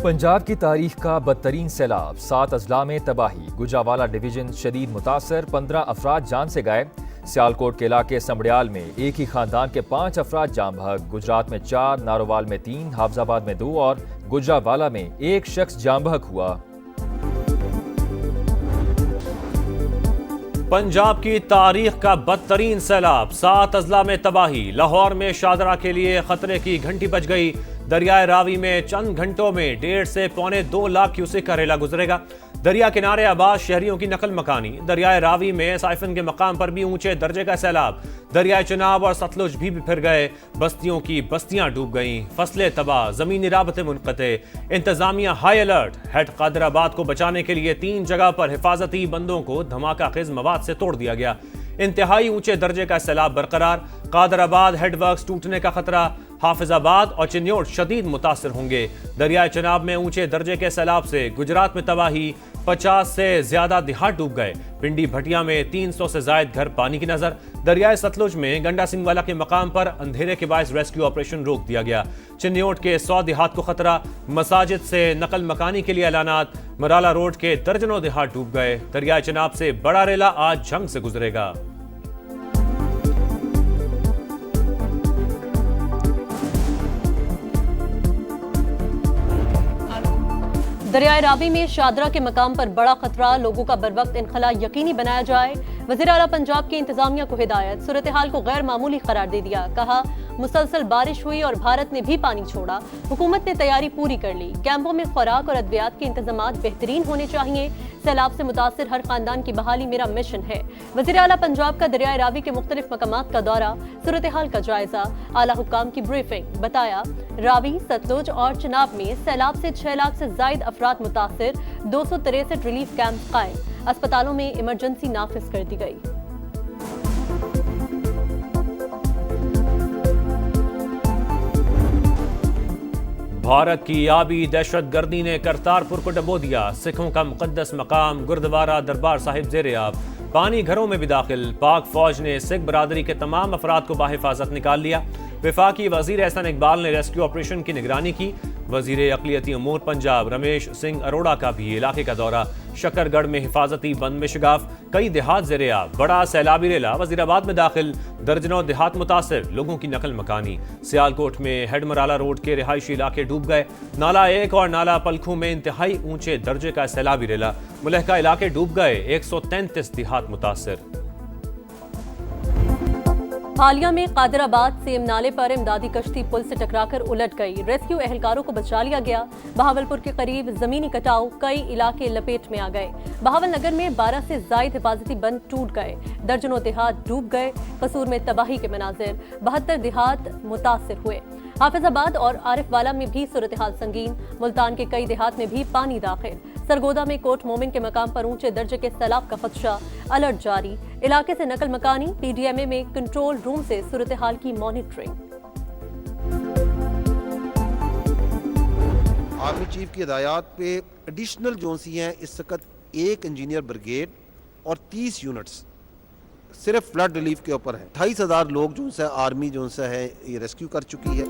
पंजाब की तारीख का बदतरीन सैलाब, 7 अजला में तबाही। गुजरावाला डिवीजन शदीद मुतासर, 15 अफराद जान से गायब। सियालकोट के इलाके समड़ियाल में एक ही खानदान के 5 अफराद जाम बहक। गुजरात में 4, नारोवाल में 3, हाफजाबाद में 2 और गुजरावाला में 1 शख्स जाम बहक हुआ। पंजाब की तारीख का बदतरीन सैलाब, 7 अजला में तबाही। लाहौर में शादरा के लिए खतरे की घंटी बज गई। दरियाए रावी में चंद घंटों में 1.5 से पौने 2 लाख क्यूसेक का रेला गुजरेगा। दरिया किनारे आबाद शहरियों की नकल मकानी। दरियाए रावी में साइफन के मकाम पर भी ऊंचे दर्जे का सैलाब। दरियाए चिनाब और सतलुज भी फिर गए। बस्तियों की बस्तियां डूब गईं, फसलें तबाह, जमीनी राबते मुनक़ते। इंतजामिया हाई अलर्ट। हेड कादराबाद को बचाने के लिए 3 जगह पर हिफाजती बंदों को धमाका खेज मवाद से तोड़ दिया गया। इंतहाई ऊंचे दर्जे का सैलाब बरकरार। कादराबाद हेडवर्क्स टूटने का खतरा। हाफिजाबाद और चिन्योट शदीद मुतासर होंगे। दरियाए चिनाब में ऊंचे दर्जे के सैलाब से गुजरात में तबाही, 50 से ज्यादा देहात डूब गए। पिंडी भटिया में 300 से ज्यादा घर पानी की नजर। दरियाए सतलुज में गंडा सिंह वाला के मकाम पर अंधेरे के बायस रेस्क्यू ऑपरेशन रोक दिया गया। चिन्योट के 100 देहात को खतरा। मसाजिद से नकल मकानी के लिए ऐलानात। मराला रोड के दर्जनों देहात डूब गए। दरियाए चिनाब से बड़ा रेला आज झंग से गुजरेगा। दरियाए रावी में शादरा के मकाम पर बड़ा खतरा, लोगों का बरवक्त इनखला यकीनी बनाया जाए। वज़ीर आला पंजाब की इंतजामिया को हिदायत, सूरत हाल को गैर मामूली करार दे दिया। कहा मुसलसल बारिश हुई और भारत ने भी पानी छोड़ा, हुकूमत ने तैयारी पूरी कर ली। कैंपों में खुराक और अद्वियात के इंतजामात बेहतरीन होने चाहिए। सैलाब से मुतासिर हर खानदान की बहाली मेरा मिशन है। वज़ीर आला पंजाब का दरियाए रावी के मुख्तलिफ मकामात का दौरा, सूरत हाल का जायजा, आला हुक्काम की ब्रीफिंग। बताया रावी, सतलुज और चिनाब में सैलाब से 6 लाख से ज्यादा अफराद मुतासिर। 263 रिलीफ कैंप कायम। अस्पतालों में इमरजेंसी नाफिज कर दी गई। भारत की आबी दहशत गर्दी ने करतारपुर को डबो दिया। सिखों का मुकद्दस मकाम गुरुद्वारा दरबार साहिब जेरे आब। पानी घरों में भी दाखिल। पाक फौज ने सिख बरादरी के तमाम अफराद को बाहिफाजत निकाल लिया। वफाकी वजीर एहसन इकबाल ने रेस्क्यू ऑपरेशन की निगरानी की। वजीर अक़लियती अमूर पंजाब रमेश सिंह अरोड़ा का भी इलाके का दौरा। शकरगढ़ में हिफाजती बंद में शिगाफ। कई देहात ज़ेरे आब। बड़ा सैलाबी रेला वजीराबाद में दाखिल। दर्जनों देहात मुतासिर, लोगों की नकल मकानी। सियालकोट में हेडमराला रोड के रिहायशी इलाके डूब गए। नाला 1 और नाला पलखू में इंतहाई ऊंचे दर्जे का सैलाबी रेला। मुलहका इलाके डूब गए। 133 देहात मुतासिर। हालिया में कादराबाद सेम नाले पर इमदादी कश्ती पुल से टकराकर उलट गई। रेस्क्यू एहलकारों को बचा लिया गया। बहावलपुर के करीब जमीनी कटाव, कई इलाके लपेट में आ गए। बहावल नगर में 12 से ज्यादा हिफाजती बंद टूट गए। दर्जनों देहात डूब गए। कसूर में तबाही के मनाजिर, 72 देहात मुतासिर हुए। हाफिजाबाद और आरिफवाला में भी सूरत हाल संगीन। मुल्तान के कई देहात में भी पानी दाखिल। सरगोदा में कोट मोमिन के मकाम पर ऊंचे दर्जे के सैलाब का खदशा, अलर्ट जारी। इलाके से नकल मकानी। पीडीएमए में कंट्रोल रूम से सूरत हाल की मॉनिटरिंग। आर्मी चीफ की हिदायत पे एडिशनल जो सी हैं इस वक्त 1 इंजीनियर ब्रिगेड और 30 यूनिट्स सिर्फ फ्लड रिलीफ के ऊपर है। 28,000 लोग जो से आर्मी जो से है ये रेस्क्यू कर चुकी है।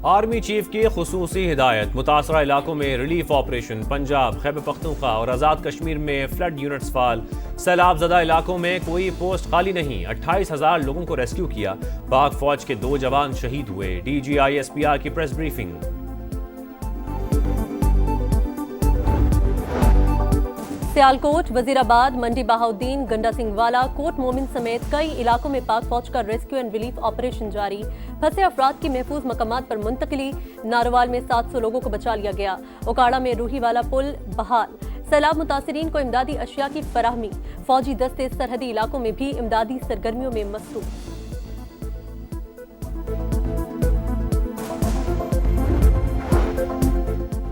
आर्मी चीफ की खुसूसी हिदायत, मुतासरा इलाकों में रिलीफ ऑपरेशन। पंजाब, खैबर पख्तूनख्वा और आज़ाद कश्मीर में फ्लड यूनिट्स फाल। सैलाब ज़दा इलाकों में कोई पोस्ट खाली नहीं। 28,000 लोगों को रेस्क्यू किया। पाक फौज के 2 जवान शहीद हुए। DGISPR की प्रेस ब्रीफिंग। सियालकोट, वजीराबाद, मंडी बहाउद्दीन, गंडा सिंह वाला, कोट मोमिन समेत कई इलाकों में पाक फौज का रेस्क्यू एंड रिलीफ ऑपरेशन जारी। फंसे अफराद की महफूज मकामात पर मुंतकिली। नारोवाल में 700 लोगों को बचा लिया गया। ओकाड़ा में रूही वाला पुल बहाल। सैलाब मुतासरीन को इमदादी अशिया की फराहमी। फौजी दस्ते सरहदी इलाकों में भी इमदादी सरगर्मियों में मसरूफ।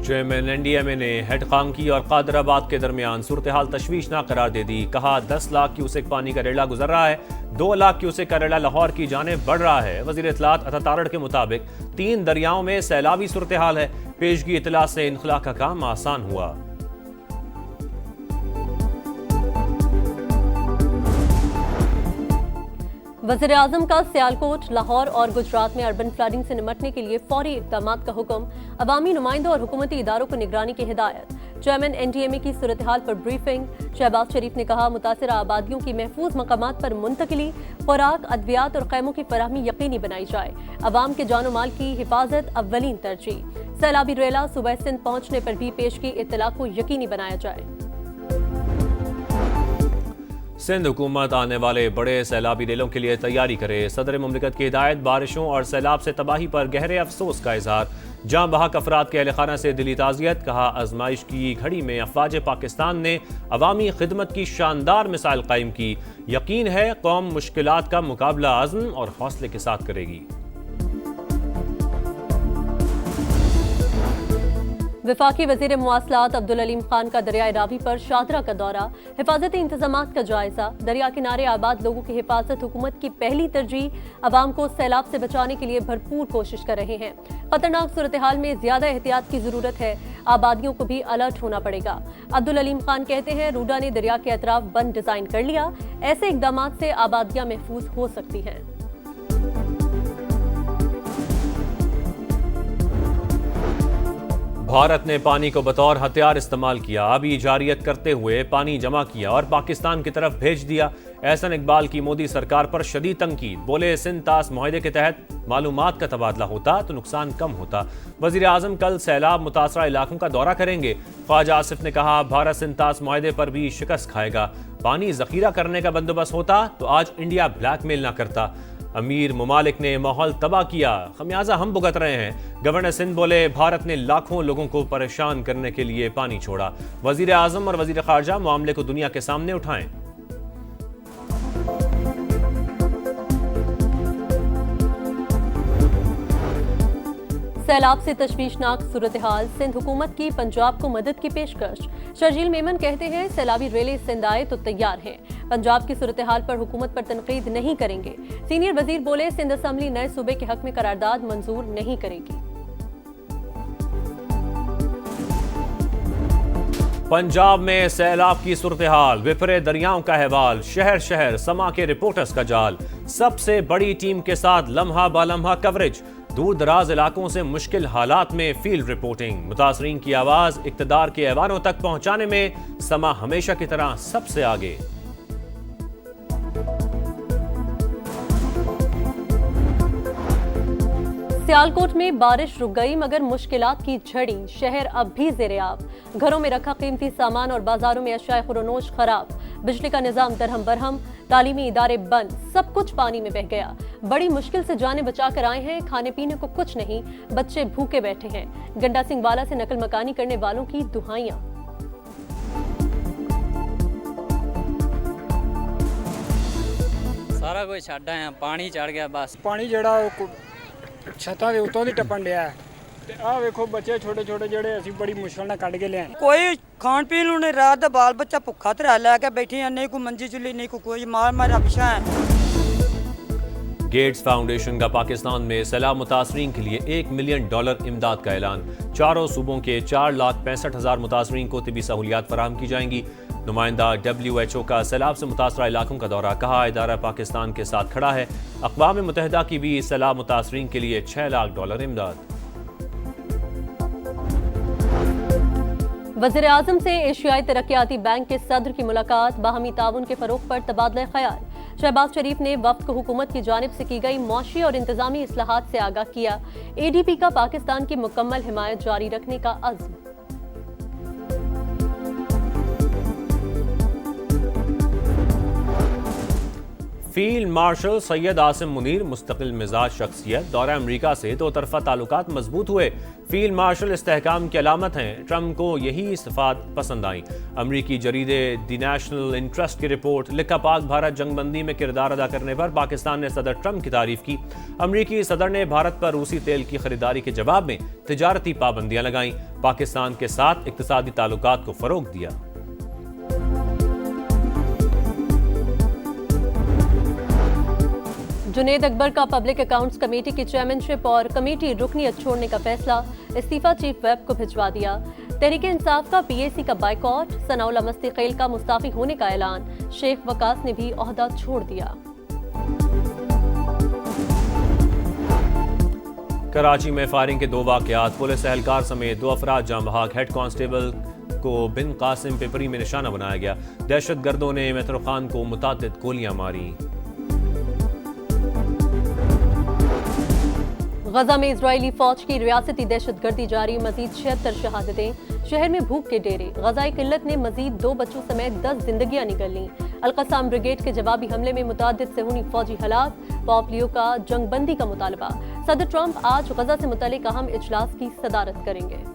चेयरमैन NDMA ने हेड खानकी और कादराबाद के दरमियान सूरत हाल तशवीशनाक करार दे दी। कहा 10 लाख क्यूसेक पानी का रेला गुजर रहा है। 2 लाख क्यूसेक का रेला लाहौर की जानिब बढ़ रहा है। वजीर इत्तलात अता तारड़ के मुताबिक 3 दरियाओं में सैलाबी सूरत हाल है। पेशगी इत्तला से इनखला का काम आसान हुआ। वज़ीर आज़म का सियालकोट, लाहौर और गुजरात में अर्बन फ्लडिंग से निपटने के लिए फौरी इक़दाम का हुक्म। अवामी नुमाइंदों और हुकूमती इदारों को निगरानी की हिदायत। चेयरमैन NDMA की सूरत हाल पर ब्रीफिंग। शहबाज शरीफ ने कहा, मुतासिरा आबादियों की महफूज मकामात पर मुंतकिली, खुराक, अद्वियात और खैमों की फराहमी यकीनी बनाई जाए। अवाम के जानो माल की हिफाजत अव्वलीन तरजीह। सैलाबी रेला सुबह सिंध पहुंचने पर भी पेशगी इत्तला को यकीनी बनाया जाए। सिंध हुकूमत आने वाले बड़े सैलाबी रेलों के लिए तैयारी करे। सदर मुमलिकत की हिदायत। बारिशों और सैलाब से तबाही पर गहरे अफसोस का इजहार। जाँ बहक अफराद के अहल खाना से दिली ताज़ियत। कहा, आजमाइश की घड़ी में अफवाज पाकिस्तान ने अवामी खिदमत की शानदार मिसाल कायम की। यकीन है कौम मुश्किलात का मुकाबला अज़्म और हौसले के साथ करेगी। वफाकी वजीर मुवासलात अब्दुल अलीम खान का दरियाए रावी पर शादरा का दौरा। हिफाजती इंतजामात का जायजा। दरिया किनारे आबाद लोगों की हिफाजत हुकूमत की पहली तरजीह। अवाम को सैलाब से बचाने के लिए भरपूर कोशिश कर रहे हैं। खतरनाक सूरत हाल में ज्यादा एहतियात की जरूरत है। आबादियों को भी अलर्ट होना पड़ेगा। अब्दुल अलीम खान कहते हैं, रूडा ने दरिया के अतराफ बंद डिजाइन कर लिया। ऐसे इकदाम से आबादियां महफूज हो सकती हैं। भारत ने पानी को बतौर हथियार इस्तेमाल किया। अभी जारियत करते हुए पानी जमा किया और पाकिस्तान की तरफ भेज दिया। एहसन इकबाल की मोदी सरकार पर शदीद तनकीद। बोले, सिंध तास मुआहदे के तहत मालूमात का तबादला होता तो नुकसान कम होता। वजीर आजम कल सैलाब मुतासरा इलाकों का दौरा करेंगे। ख्वाजा आसिफ ने कहा, भारत सिंध तास मुआहदे पर भी शिकस्त खाएगा। पानी जखीरा करने का बंदोबस्त होता तो आज इंडिया ब्लैकमेल न करता। अमीर ममालिक ने माहौल तबाह किया, खमियाजा हम भुगत रहे हैं। गवर्नर सिंध बोले, भारत ने लाखों लोगों को परेशान करने के लिए पानी छोड़ा। वजीर आजम और वजीर खारजा मामले को दुनिया के सामने उठाएं। सैलाब से तशवीशनाक सूरत हाल। सिंध हुकूमत की पंजाब को मदद की पेशकश। शर्जील मेमन कहते हैं, सैलाबी रेले सिंध आए तो तैयार हैं। पंजाब की सूरत हाल पर हुकूमत पर तनकीद नहीं करेंगे। सीनियर वजीर बोले, सिंध असम्बली नए सूबे के हक में करारदाद मंजूर नहीं करेगी। पंजाब में सैलाब की सूरत हाल, विफरे दरियाओं का अहवाल, शहर शहर समा के रिपोर्टर्स का जाल। सबसे बड़ी टीम के साथ लम्हा बालम्हा कवरेज। दूर दराज इलाकों से मुश्किल हालात में फील्ड रिपोर्टिंग। मुतासरीन की आवाज इक्तदार के ऐवानों तक पहुंचाने में समा हमेशा की तरह सबसे आगे। सियालकोट में बारिश रुक गई मगर मुश्किलात की झड़ी। शहर अब भी ज़ेरे-आब। घरों में रखा कीमती सामान और बाजारों में अशियाए खुरोनोश खराब। बिजली का निजाम दरहम बरहम। तालीमी इदारे बंद। सब कुछ पानी में बह गया। बड़ी मुश्किल से जाने बचाकर आए हैं। खाने पीने को कुछ नहीं। बच्चे भूखे बैठे हैं। गंडा सिंह वाला से नकल मकानी करने वालों की दुहाइयां। सारा कुछ छड्ड आए, पानी चढ़ गया। बस पानी ਜਿਹੜਾ ਛੱਤਾਂ ਦੇ ਉੱਤੋਂ ਦੀ ਟੱਪਣ ਡਿਆ ਤੇ ਆਹ ਵੇਖੋ ਬੱਚੇ ਛੋਟੇ ਛੋਟੇ ਜਿਹੜੇ ਅਸੀਂ ਬੜੀ ਮੁਸ਼ਕਲ ਨਾਲ ਕੱਢ ਕੇ ਲਿਆਏ। ਕੋਈ ਖਾਣ ਪੀਣ ਨੂੰ ਨਹੀਂ, ਰਾਤ ਦਾ ਬਾਲ ਬੱਚਾ ਭੁੱਖਾ ਤੇ ਲੈ ਕੇ ਬੈਠੇ ਆ। ਨਹੀਂ ਕੋਈ ਮੰਜੀ ਚੁੱਲੀ, नहीं कोई मार मार अबशा है। गेट्स फाउंडेशन का पाकिस्तान में सैलाब मुतासरीन के लिए $1 मिलियन इमदाद का ऐलान। चारों सूबों के 4,65,000 मुतासरीन को तिबी सहूलियात फराहम की जाएंगी। नुमाइंदा WHO का सैलाब से मुतासरा इलाकों का दौरा। कहा, इदारा पाकिस्तान के साथ खड़ा है। अक़वाम मुत्तहिदा की भी सैलाब मुतासरीन के लिए $6 लाख इमदाद। वज़ीर आज़म से एशियाई तरक्याती बैंक के सदर की मुलाकात। बाहमी ताउन के फरोग पर तबादला ख्याल। शहबाज शरीफ ने वफ्द को हुकूमत की जानिब से की गई मौशी और इंतजामी इस्लाहात से आगाह किया। ADB का पाकिस्तान की मुकम्मल हिमायत जारी रखने का अज़्म। फील्ड मार्शल सैयद आसिम मुनीर मुस्तकिल मिजाज शख्सियत। दौरा अमरीका से दो तरफा ताल्लुकात मजबूत हुए। फील्ड मार्शल इस्तेहकाम की अलामत हैं। ट्रंप को यही सिफात पसंद आई। अमरीकी जरीदे द नेशनल इंटरेस्ट की रिपोर्ट। लिखा, पाक भारत जंगबंदी में किरदार अदा करने पर पाकिस्तान ने सदर ट्रंप की तारीफ की। अमरीकी सदर ने भारत पर रूसी तेल की खरीदारी के जवाब में तिजारती पाबंदियां लगाईं। पाकिस्तान के साथ इक्तिसादी ताल्लुकात को फरोग दिया। जुनेद अकबर का पब्लिक अकाउंट्स कमेटी की चेयरमैनशिप और कमेटी रुकनीत छोड़ने का फैसला। इस्तीफा चीफ वेब को भिजवा दिया। तहरीक इंसाफ का PAC का बाइकॉट। सनाउल्ला मस्ती खेल का मुस्ताफी होने का ऐलान। शेख वकास ने भी ओहदा छोड़ दिया। कराची में फायरिंग के 2 वाकयात, पुलिस एहलकार समेत 2 अफराद जाम बहक। हेड कांस्टेबल को बिन कासिम पिपरी में निशाना बनाया गया। दहशतगर्दों ने मेट्रो खान को मुतादिद गोलियां मारी। गजा में इजरायली फौज की रियासती दहशतगर्दी जारी, मजीद 76 शहादतें। शहर में भूख के डेरे, गजाई किल्लत ने मजीद 2 बच्चों समेत 10 जिंदगियां निकल लीं। अलकसाम ब्रिगेड के जवाबी हमले में मुतादिद सेहूनी फौजी हलाक। पॉम्पियो का जंगबंदी का मुतालबा। सदर ट्रंप आज गजा से मुतल्लिक अहम इजलास की सदारत करेंगे।